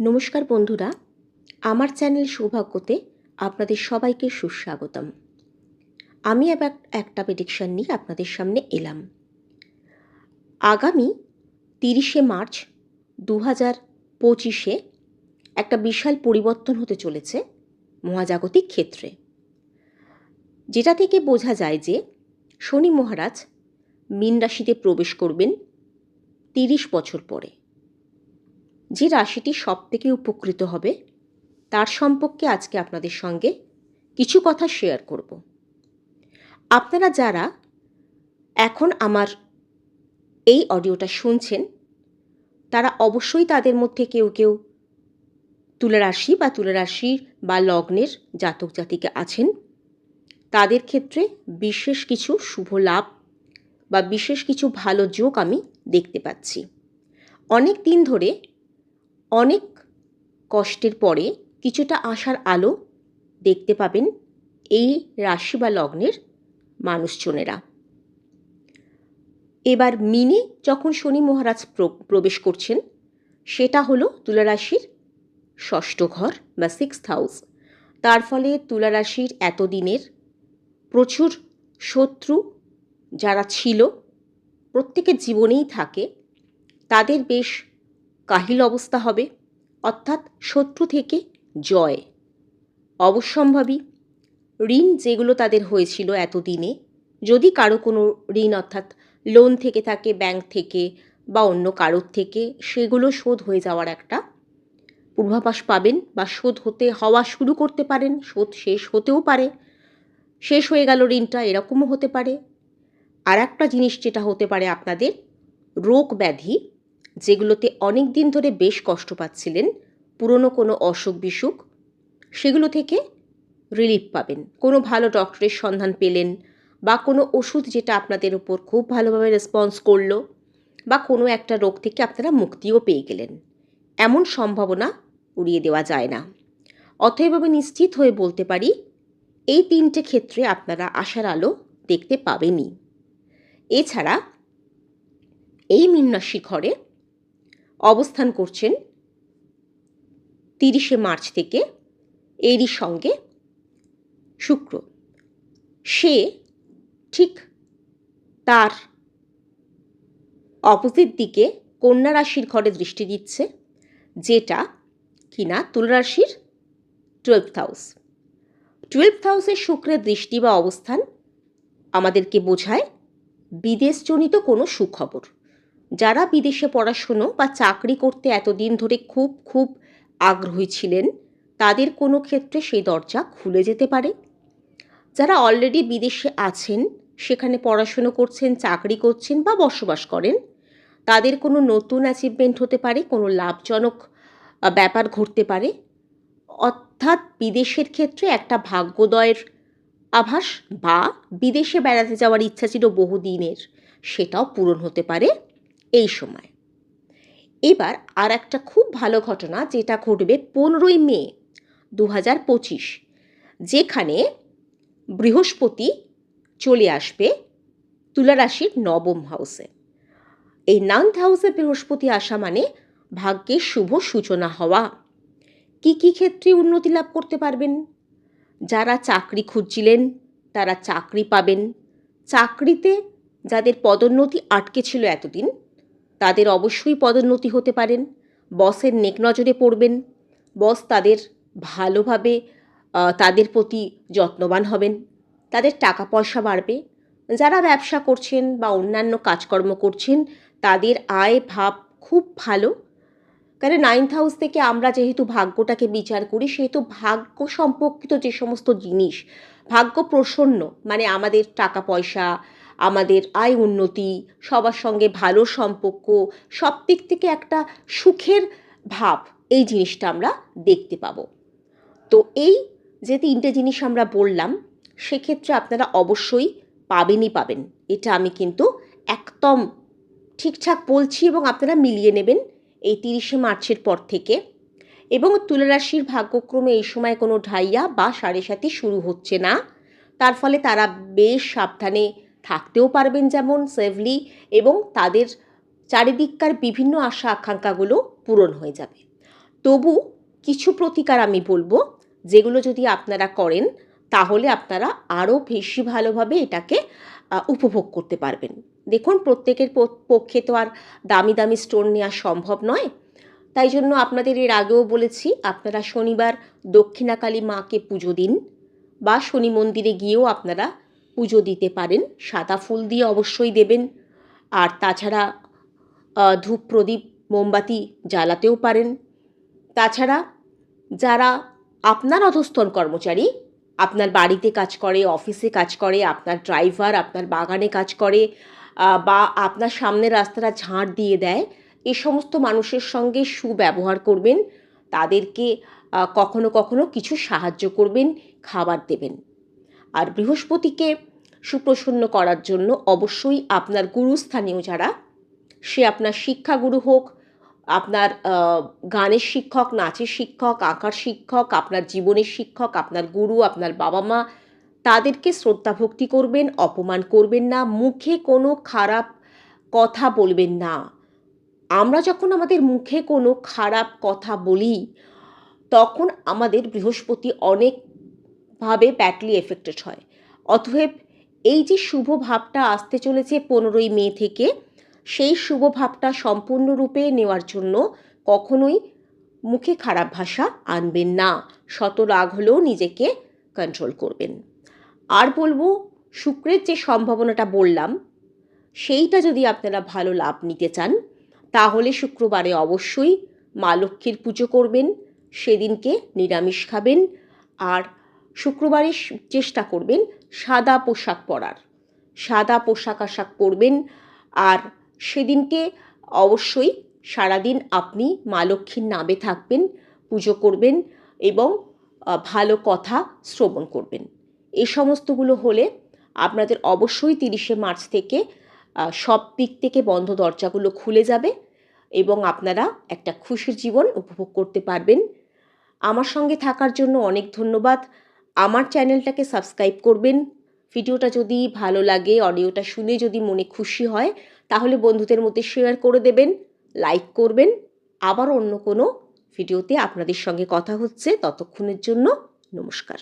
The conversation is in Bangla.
নমস্কার বন্ধুরা, আমার চ্যানেল সৌভাগ্যতে আপনাদের সবাইকে সুস্বাগতম। আমি আবার একটা প্রেডিকশন নিয়ে আপনাদের সামনে এলাম। আগামী 30শে মার্চ 2025-এ একটা বিশাল পরিবর্তন হতে চলেছে মহাজাগতিক ক্ষেত্রে, যেটা থেকে বোঝা যায় যে শনি মহারাজ মীন রাশিতে প্রবেশ করবেন 30 বছর পরে। যে রাশিটি সবথেকে উপকৃত হবে তার সম্পর্কে আজকে আপনাদের সঙ্গে কিছু কথা শেয়ার করব। আপনারা যারা এখন আমার এই অডিওটা শুনছেন তারা অবশ্যই তাদের মধ্যে কেউ কেউ তুলা রাশি বা লগ্নের জাতক জাতিকা আছেন। তাদের ক্ষেত্রে বিশেষ কিছু শুভ লাভ বা বিশেষ কিছু ভালো যোগ আমি দেখতে পাচ্ছি। অনেক দিন ধরে অনেক কষ্টের পরে কিছুটা আশার আলো দেখতে পাবেন এই রাশি বা লগ্নের মানুষজনেরা। এবার মিনে যখন শনি মহারাজ প্রবেশ করছেন, সেটা হলো তুলা রাশির ষষ্ঠ ঘর বা 6th হাউস। তার ফলে তুলা রাশির এতদিনের প্রচুর শত্রু যারা ছিল, প্রত্যেকের জীবনেই থাকে, তাদের বেশ কাহিল অবস্থা হবে। অর্থাৎ শত্রু থেকে জয় অবশ্যম্ভাবী। ঋণ যেগুলো তাদের হয়েছিল এতদিনে, যদি কারো কোনো ঋণ অর্থাৎ লোন থেকে থাকে ব্যাংক থেকে বা অন্য কারোর থেকে, সেগুলো শোধ হয়ে যাওয়ার একটা পূর্বাভাস পাবেন বা শোধ হওয়া শুরু করতে পারেন। শোধ শেষ হতেও পারে, শেষ হয়ে গেল ঋণটা, এরকমও হতে পারে। আর একটা জিনিস যেটা হতে পারে, আপনাদের রোগ ব্যাধি যেগুলোতে অনেক দিন ধরে বেশ কষ্ট পাচ্ছিলেন, পুরনো কোনো অসুখ বিসুখ, সেগুলো থেকে রিলিফ পাবেন। কোনো ভালো ডক্টরের সন্ধান পেলেন বা কোনো ওষুধ যেটা আপনাদের উপর খুব ভালোভাবে রেসপন্স করলো, বা কোনো একটা রোগ থেকে আপনারা মুক্তিও পেয়ে গেলেন, এমন সম্ভাবনা উড়িয়ে দেওয়া যায় না। অতএব আমি নিশ্চিত হয়ে বলতে পারি এই 3টে ক্ষেত্রে আপনারা আশার আলো দেখতে পাবেনই। এছাড়া এই মীন রাশি ঘরে অবস্থান করছেন 30শে মার্চ থেকে এরই সঙ্গে শুক্র। সে ঠিক তার অপোজিট দিকে কন্যা রাশির ঘরে দৃষ্টি দিচ্ছে, যেটা কিনা তুলা রাশির 12th হাউস। 12th হাউসের শুক্রের দৃষ্টি বা অবস্থান আমাদেরকে বোঝায় বিদেশজনিত কোনো সুখবর। যারা বিদেশে পড়াশুনো বা চাকরি করতে এতদিন ধরে খুব আগ্রহী ছিলেন, তাদের কোনো ক্ষেত্রে সেই দরজা খুলে যেতে পারে। যারা অলরেডি বিদেশে আছেন, সেখানে পড়াশুনো করছেন, চাকরি করছেন বা বসবাস করেন, তাদের কোনো নতুন অ্যাচিভমেন্ট হতে পারে, কোনো লাভজনক ব্যাপার ঘটতে পারে। অর্থাৎ বিদেশের ক্ষেত্রে একটা ভাগ্যোদয়ের আভাস, বা বিদেশে বেড়াতে যাওয়ার ইচ্ছা ছিল বহুদিনের, সেটাও পূরণ হতে পারে এই সময়। এবার আর একটা খুব ভালো ঘটনা যেটা ঘটবে 15ই মে 2025, যেখানে বৃহস্পতি চলে আসবে তুলা রাশির 9ম হাউসে। এই 9th হাউসে বৃহস্পতি আসা মানে ভাগ্যের শুভ সূচনা হওয়া। কি ক্ষেত্রে উন্নতি লাভ করতে পারবেন? যারা চাকরি খুঁজছিলেন তারা চাকরি পাবেন। চাকরিতে যাদের পদোন্নতি আটকে ছিল এতদিন, তাদের অবশ্যই পদোন্নতি হতে পারেন। বসের নেক নজরে পড়বেন, বস তাদের ভালোভাবে তাদের প্রতি যত্নবান হবেন, তাদের টাকা পয়সা বাড়বে। যারা ব্যবসা করছেন বা অন্যান্য কাজকর্ম করছেন, তাদের আয় ভাব খুব ভালো। কারণ 9th হাউস থেকে আমরা যেহেতু ভাগ্যটাকে বিচার করি, সেহেতু ভাগ্য সম্পর্কিত যে সমস্ত জিনিস, ভাগ্য প্রসন্ন মানে আমাদের টাকা পয়সা, আমাদের আয় উন্নতি, সবার সঙ্গে ভালো সম্পর্ক, সব দিক থেকে একটা সুখের ভাব, এই জিনিসটা আমরা দেখতে পাবো। তো এই যে 3টে জিনিস আমরা বললাম, সেক্ষেত্রে আপনারা অবশ্যই পাবেন। এটা আমি কিন্তু একদম ঠিকঠাক বলছি, এবং আপনারা মিলিয়ে নেবেন এই 30শে মার্চের পর থেকে। এবং তুলা রাশির ভাগ্যক্রমে এই সময় কোনো ঢাইয়া বা সাড়ে সাথী শুরু হচ্ছে না। তার ফলে তারা বেশ সাবধানে থাকতেও পারবেন, যেমন সেফলি, এবং তাদের চারিদিককার বিভিন্ন আশা আকাঙ্ক্ষাগুলো পূরণ হয়ে যাবে। তবু কিছু প্রতিকার আমি বলবো, যেগুলো যদি আপনারা করেন তাহলে আপনারা আরও বেশি ভালোভাবে এটাকে উপভোগ করতে পারবেন। দেখুন, প্রত্যেকের পক্ষে তো আর দামি দামি স্টোন নেওয়া সম্ভব নয়, তাই জন্য আপনাদের এর আগেও বলেছি, আপনারা শনিবার দক্ষিণাকালী মাকে পুজো দিন, বা শনি মন্দিরে গিয়েও আপনারা পুজো দিতে পারেন। সাদা ফুল দিয়ে অবশ্যই দেবেন। আর তাছাড়া ধূপ প্রদীপ মোমবাতি জ্বালাতেও পারেন। তাছাড়া যারা আপনার অধস্তন কর্মচারী, আপনার বাড়িতে কাজ করে, অফিসে কাজ করে, আপনার ড্রাইভার আপনার বাগানে কাজ করে, বা আপনার সামনের রাস্তাটা ঝাঁট দিয়ে দেয়, এ সমস্ত মানুষের সঙ্গে সুব্যবহার করবেন। তাদেরকে কখনো কখনো কিছু সাহায্য করবেন, খাবার দেবেন। আর বৃহস্পতিকে সুপ্রসন্ন করার জন্য অবশ্যই আপনার গুরুস্থানীয় যারা, সে আপনার শিক্ষাগুরু হোক, আপনার গানের শিক্ষক, নাচের শিক্ষক, আঁকার শিক্ষক, আপনার জীবনের শিক্ষক, আপনার গুরু, আপনার বাবা মা, তাদেরকে শ্রদ্ধা ভক্তি করবেন, অপমান করবেন না, মুখে কোনো খারাপ কথা বলবেন না। আমরা যখন আমাদের মুখে কোনো খারাপ কথা বলি, তখন আমাদের বৃহস্পতি অনেকভাবে ব্যাডলি এফেক্টেড হয়। অতএব এই যে শুভ ভাবটা আসতে চলেছে 15ই মে থেকে, সেই শুভ ভাবটা সম্পূর্ণরূপে নেওয়ার জন্য কখনোই মুখে খারাপ ভাষা আনবেন না। শত রাগ হলেও নিজেকে কন্ট্রোল করবেন। আর বলবো, শুক্রের যে সম্ভাবনাটা বললাম, সেইটা যদি আপনারা ভালো লাভ নিতে চান, তাহলে শুক্রবারে অবশ্যই মা লক্ষ্মীর পুজো করবেন। সেদিনকে নিরামিষ খাবেন। আর শুক্রবারে চেষ্টা করবেন সাদা পোশাক পরার, সাদা পোশাক আশাক পরবেন। আর সেদিনকে অবশ্যই সারাদিন আপনি মা লক্ষ্মীর নামে থাকবেন, পুজো করবেন এবং ভালো কথা শ্রবণ করবেন। এই সমস্তগুলো হলে আপনাদের অবশ্যই 30শে মার্চ থেকে সব দিক থেকে বন্ধ দরজাগুলো খুলে যাবে এবং আপনারা একটা খুশির জীবন উপভোগ করতে পারবেন। আমার সঙ্গে থাকার জন্য অনেক ধন্যবাদ। আমার চ্যানেলটাকে সাবস্ক্রাইব করবেন। ভিডিওটা যদি ভালো লাগে, অডিওটা শুনে যদি মনে খুশি হয়, তাহলে বন্ধুদের মধ্যে শেয়ার করে দেবেন, লাইক করবেন। আবার অন্য কোনো ভিডিওতে আপনাদের সঙ্গে কথা হচ্ছে। ততক্ষণের জন্য নমস্কার।